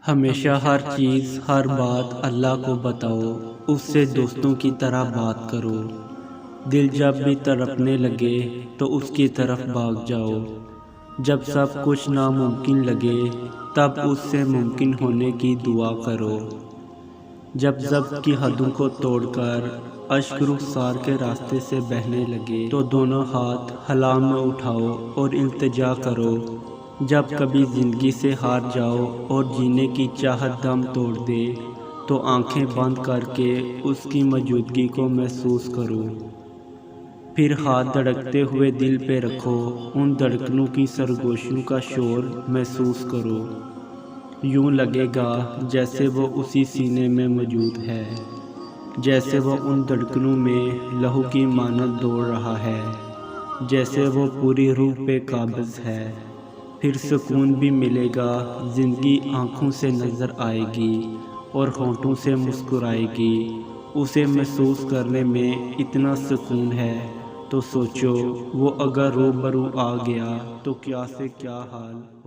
ہمیشہ ہر چیز، ہر بات اللہ کو بتاؤ، اس سے دوستوں کی طرح بات کرو۔ دل جب بھی تڑپنے لگے تو اس کی طرف بھاگ جاؤ۔ جب سب کچھ ناممکن لگے تب اس سے ممکن ہونے کی دعا کرو۔ جب ضبط کی حدوں کو توڑ کر اشک رخسار کے راستے سے بہنے لگے تو دونوں ہاتھ ہلا میں اٹھاؤ اور التجا کرو۔ جب کبھی زندگی سے ہار جاؤ اور جینے کی چاہت دم توڑ دے تو آنکھیں بند کر کے اس کی موجودگی کو محسوس کرو۔ پھر ہاتھ دھڑکتے ہوئے دل پہ رکھو، ان دھڑکنوں کی سرگوشیوں کا شور محسوس کرو۔ یوں لگے گا جیسے وہ اسی سینے میں موجود ہے، جیسے وہ ان دھڑکنوں میں لہو کی مانند دوڑ رہا ہے، جیسے وہ پوری روح پہ قابض ہے۔ پھر سکون بھی ملے گا، زندگی آنکھوں سے نظر آئے گی اور ہونٹوں سے مسکرائے گی۔ اسے محسوس کرنے میں اتنا سکون ہے تو سوچو وہ اگر روبرو آ گیا تو کیا سے کیا حال